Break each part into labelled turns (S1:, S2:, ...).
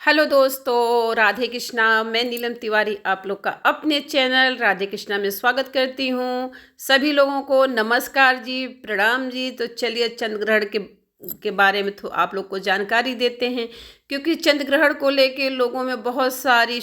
S1: Hello दोस्तों, राधे कृष्णा। मैं नीलम तिवारी आप लोग का अपने चैनल राधे कृष्णा में स्वागत करती हूँ। सभी लोगों को नमस्कार जी, प्रणाम जी। तो चलिए चंद्र ग्रहण के बारे में तो आप लोग को जानकारी देते हैं, क्योंकि चंद्र ग्रहण को लेके लोगों में बहुत सारी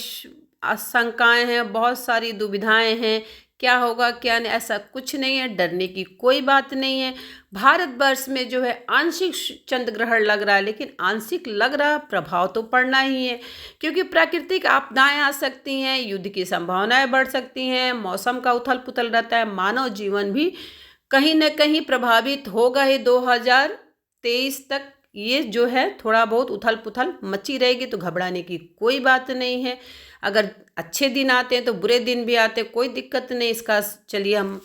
S1: आशंकाएं हैं, बहुत सारी दुविधाएं हैं। क्या होगा क्या नहीं, ऐसा कुछ नहीं है, डरने की कोई बात नहीं है। भारतवर्ष में जो है आंशिक चंद्र ग्रहण लग रहा है, लेकिन आंशिक लग रहा, प्रभाव तो पड़ना ही है, क्योंकि प्राकृतिक आपदाएं आ सकती हैं, युद्ध की संभावनाएं बढ़ सकती हैं, मौसम का उथल पुथल रहता है, मानव जीवन भी कहीं न कहीं प्रभावित होगा ही। 2023 तक ये जो है थोड़ा बहुत उथल पुथल मची रहेगी, तो घबराने की कोई बात नहीं है। अगर अच्छे दिन आते हैं तो बुरे दिन भी आते हैं, कोई दिक्कत नहीं इसका। चलिए हम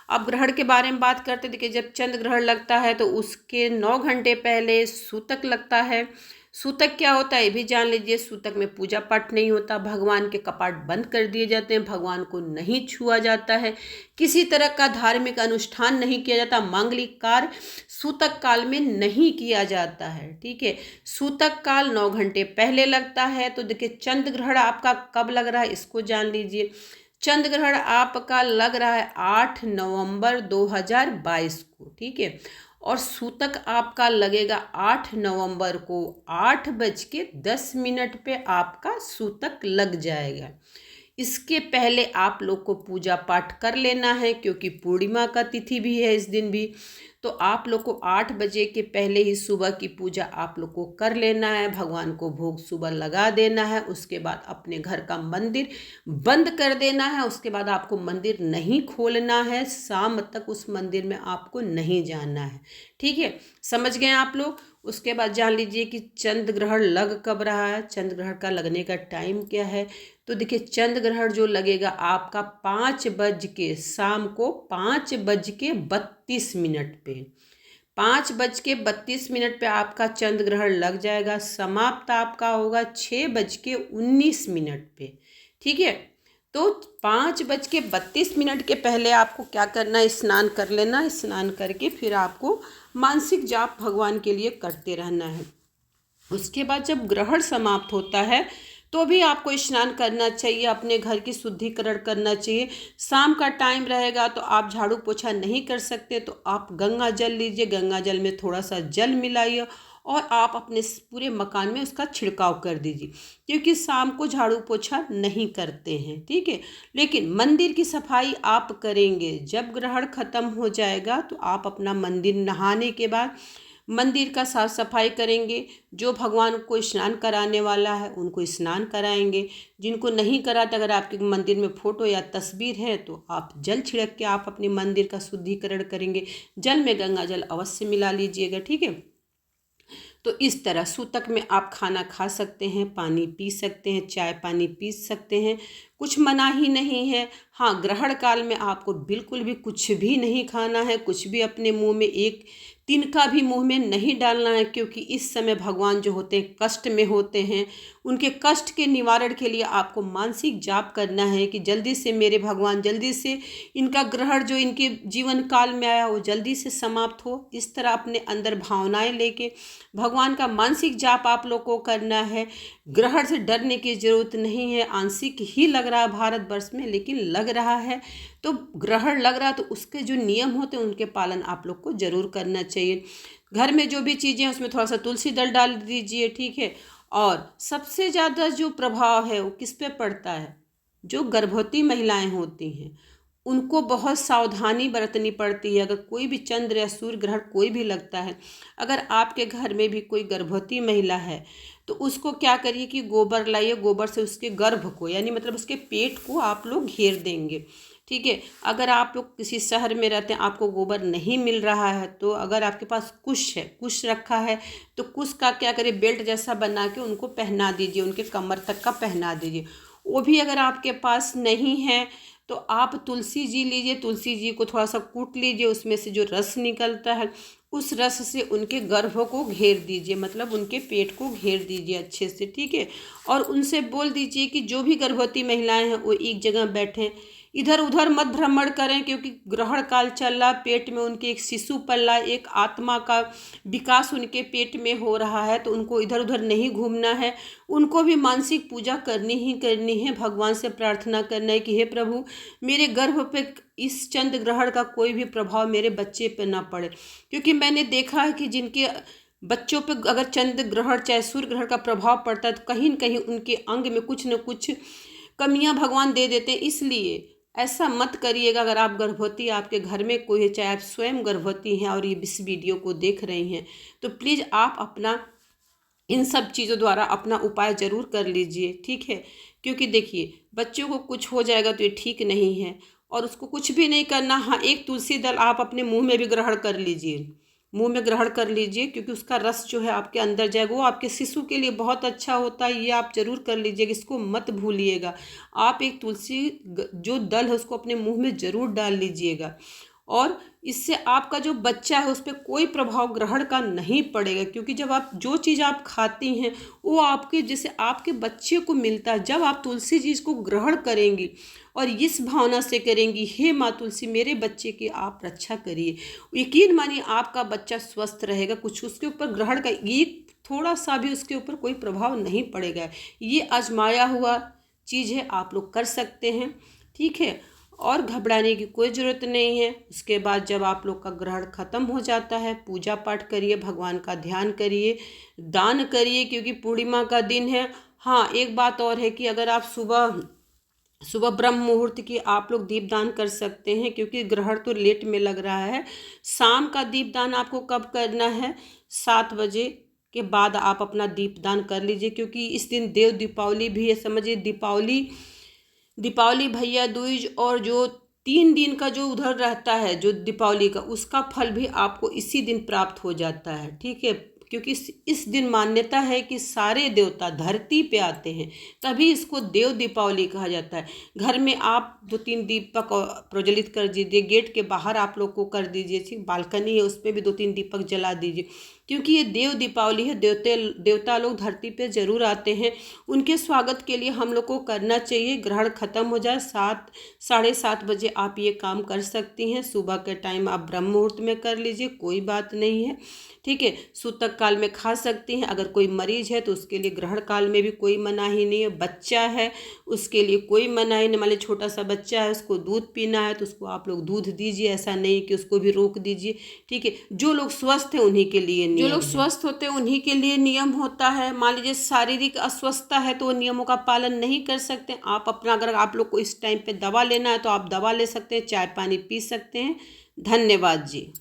S1: अब ग्रहण के बारे में बात करते हैं। देखिए, जब चंद्र ग्रहण लगता है तो उसके 9 घंटे पहले सूतक लगता है। सूतक क्या होता है ये भी जान लीजिए। सूतक में पूजा पाठ नहीं होता, भगवान के कपाट बंद कर दिए जाते हैं, भगवान को नहीं छुआ जाता है, किसी तरह का धार्मिक अनुष्ठान नहीं किया जाता, मांगलिक कार्य सूतक काल में नहीं किया जाता है। ठीक है, सूतक काल 9 घंटे पहले लगता है। तो देखिए, चंद्र ग्रहण आपका कब लग रहा है इसको जान लीजिए। चंद्र ग्रहण आपका लग रहा है 8 नवंबर 2022 को। ठीक है, और सूतक आपका लगेगा 8 नवंबर को 8:10 पे आपका सूतक लग जाएगा। इसके पहले आप लोग को पूजा पाठ कर लेना है, क्योंकि पूर्णिमा का तिथि भी है इस दिन भी। तो आप लोग को 8 बजे के पहले ही सुबह की पूजा आप लोग को कर लेना है, भगवान को भोग सुबह लगा देना है। उसके बाद अपने घर का मंदिर बंद कर देना है। उसके बाद आपको मंदिर नहीं खोलना है, शाम तक उस मंदिर में आपको नहीं जाना है। ठीक है, समझ गए आप लोग। उसके बाद जान लीजिए कि चंद्र ग्रहण लग कब रहा है, चंद्र ग्रहण का लगने का टाइम क्या है। तो देखिए, चंद्र ग्रहण जो लगेगा आपका 5 बज के शाम को 5:32 पे, 5:32 पे आपका चंद्र ग्रहण लग जाएगा। समाप्त आपका होगा 6:19 पे। ठीक है, तो 5:32 के पहले आपको क्या करना है, स्नान कर लेना। स्नान करके फिर आपको मानसिक जाप भगवान के लिए करते रहना है। उसके बाद जब ग्रहण समाप्त होता है तो भी आपको स्नान करना चाहिए, अपने घर की शुद्धिकरण करना चाहिए। शाम का टाइम रहेगा तो आप झाड़ू पोछा नहीं कर सकते, तो आप गंगा जल लीजिए, गंगा जल में थोड़ा सा जल मिलाइए और आप अपने पूरे मकान में उसका छिड़काव कर दीजिए, क्योंकि शाम को झाड़ू पोछा नहीं करते हैं। ठीक है, लेकिन मंदिर की सफाई आप करेंगे। जब ग्रहण खत्म हो जाएगा तो आप अपना मंदिर नहाने के बाद मंदिर का साफ सफाई करेंगे। जो भगवान को स्नान कराने वाला है उनको स्नान कराएंगे। जिनको नहीं कराते, अगर आपके मंदिर में फोटो या तस्वीर है तो आप जल छिड़क के आप अपने मंदिर का शुद्धिकरण करेंगे। जल में गंगा जल अवश्य मिला लीजिएगा। ठीक है, तो इस तरह सूतक में आप खाना खा सकते हैं, पानी पी सकते हैं, चाय पानी पी सकते हैं, कुछ मना ही नहीं है। हाँ, ग्रहण काल में आपको बिल्कुल भी कुछ भी नहीं खाना है, कुछ भी अपने मुंह में एक तिनका भी मुंह में नहीं डालना है, क्योंकि इस समय भगवान जो होते हैं कष्ट में होते हैं। उनके कष्ट के निवारण के लिए आपको मानसिक जाप करना है कि जल्दी से मेरे भगवान, जल्दी से इनका ग्रहण जो इनके जीवन काल में आया वो जल्दी से समाप्त हो। इस तरह अपने अंदर भावनाएं लेके भगवान का मानसिक जाप आप लोग को करना है। ग्रहण से डरने की जरूरत नहीं है। आंशिक ही लग रहा है भारतवर्ष में, लेकिन लग रहा है। तो ग्रहण लग रहा है तो उसके जो नियम होते हैं उनके पालन आप लोग को जरूर करना चाहिए। घर में जो भी चीज़ें हैं उसमें थोड़ा सा तुलसी दल डाल दीजिए। ठीक है, और सबसे ज़्यादा जो प्रभाव है वो किस पे पड़ता है, जो गर्भवती महिलाएं होती हैं उनको बहुत सावधानी बरतनी पड़ती है। अगर कोई भी चंद्र या सूर्य ग्रहण कोई भी लगता है, अगर आपके घर में भी कोई गर्भवती महिला है तो उसको क्या करिए कि गोबर लाइए, गोबर से उसके गर्भ को, यानी मतलब उसके पेट को आप लोग घेर देंगे। ठीक है, अगर आप लोग किसी शहर में रहते हैं, आपको गोबर नहीं मिल रहा है, तो अगर आपके पास कुश है, कुश रखा है, तो कुश का क्या करिए, बेल्ट जैसा बना के उनको पहना दीजिए, उनके कमर तक का पहना दीजिए। वो भी अगर आपके पास नहीं है तो आप तुलसी जी लीजिए, तुलसी जी को थोड़ा सा कूट लीजिए, उसमें से जो रस निकलता है उस रस से उनके गर्भ को घेर दीजिए, मतलब उनके पेट को घेर दीजिए अच्छे से। ठीक है, और उनसे बोल दीजिए कि जो भी गर्भवती महिलाएं हैं वो एक जगह बैठें, इधर उधर मत भ्रमण करें, क्योंकि ग्रहण काल चल रहा, पेट में उनके एक शिशु पल रहा, एक आत्मा का विकास उनके पेट में हो रहा है, तो उनको इधर उधर नहीं घूमना है। उनको भी मानसिक पूजा करनी ही करनी है, भगवान से प्रार्थना करना है कि हे प्रभु, मेरे गर्भ पे इस चंद्र ग्रहण का कोई भी प्रभाव मेरे बच्चे पे ना पड़े। क्योंकि मैंने देखा है कि जिनके बच्चों पे अगर चंद्र ग्रहण चाहे सूर्य ग्रहण का प्रभाव पड़ता है, तो कहीं न कहीं उनके अंग में कुछ न कुछ कमियां भगवान दे देते हैं। इसलिए ऐसा मत करिएगा। अगर आप गर्भवती, आपके घर में कोई है, चाहे आप स्वयं गर्भवती हैं और ये इस वीडियो को देख रही हैं, तो प्लीज़ आप अपना इन सब चीज़ों द्वारा अपना उपाय ज़रूर कर लीजिए, ठीक है। क्योंकि देखिए, बच्चों को कुछ हो जाएगा तो ये ठीक नहीं है, और उसको कुछ भी नहीं करना। हाँ, एक तुलसी दल आप अपने मुंह में भी ग्रहण कर लीजिए, मुंह में ग्रहण कर लीजिए, क्योंकि उसका रस जो है आपके अंदर जाएगा, वो आपके शिशु के लिए बहुत अच्छा होता है। ये आप जरूर कर लीजिएगा, इसको मत भूलिएगा। आप एक तुलसी जो दल है उसको अपने मुंह में ज़रूर डाल लीजिएगा, और इससे आपका जो बच्चा है उस पर कोई प्रभाव ग्रहण का नहीं पड़ेगा। क्योंकि जब आप जो चीज़ आप खाती हैं वो आपके जैसे आपके बच्चे को मिलता है। जब आप तुलसी जी को ग्रहण करेंगी और इस भावना से करेंगी, हे माँ तुलसी मेरे बच्चे की आप रक्षा करिए, यकीन मानिए आपका बच्चा स्वस्थ रहेगा। कुछ उसके ऊपर ग्रहण का एक थोड़ा सा भी उसके ऊपर कोई प्रभाव नहीं पड़ेगा। ये आजमाया हुआ चीज़ है, आप लोग कर सकते हैं, ठीक है। और घबराने की कोई ज़रूरत नहीं है। उसके बाद जब आप लोग का ग्रहण ख़त्म हो जाता है, पूजा पाठ करिए, भगवान का ध्यान करिए, दान करिए, क्योंकि पूर्णिमा का दिन है। हाँ, एक बात और है कि अगर आप सुबह सुबह ब्रह्म मुहूर्त की आप लोग दीपदान कर सकते हैं, क्योंकि ग्रहण तो लेट में लग रहा है। शाम का दीपदान आपको कब करना है? 7 बजे के बाद आप अपना दीपदान कर लीजिए, क्योंकि इस दिन देव दीपावली भी है। समझिए दीपावली भैया दूज और जो 3 दिन का जो उधर रहता है जो दीपावली का, उसका फल भी आपको इसी दिन प्राप्त हो जाता है, ठीक है। क्योंकि इस दिन मान्यता है कि सारे देवता धरती पे आते हैं, तभी इसको देव दीपावली कहा जाता है। घर में आप 2-3 दीपक प्रज्वलित कर दीजिए, गेट के बाहर आप लोग को कर दीजिए, ठीक, बालकनी है उस पर भी 2-3 दीपक जला दीजिए, क्योंकि ये देव दीपावली है। देवता लोग धरती पे ज़रूर आते हैं, उनके स्वागत के लिए हम लोग को करना चाहिए। ग्रहण ख़त्म हो जाए 7 साढ़े 7 बजे आप ये काम कर सकती हैं। सुबह के टाइम आप ब्रह्म मुहूर्त में कर लीजिए, कोई बात नहीं है, ठीक है। सूतक काल में खा सकती हैं। अगर कोई मरीज है तो उसके लिए ग्रहण काल में भी कोई मनाही नहीं है। बच्चा है उसके लिए कोई मनाही नहीं, मान लीजिए छोटा सा बच्चा है उसको दूध पीना है तो उसको आप लोग दूध दीजिए, ऐसा नहीं कि उसको भी रोक दीजिए, ठीक है। जो लोग स्वस्थ हैं उन्हीं के लिए, जो लोग स्वस्थ होते हैं उन्हीं के लिए नियम होता है। मान लीजिए शारीरिक अस्वस्थता है तो वो नियमों का पालन नहीं कर सकते। आप अपना, अगर आप लोग को इस टाइम पे दवा लेना है तो आप दवा ले सकते हैं, चाय पानी पी सकते हैं। धन्यवाद जी।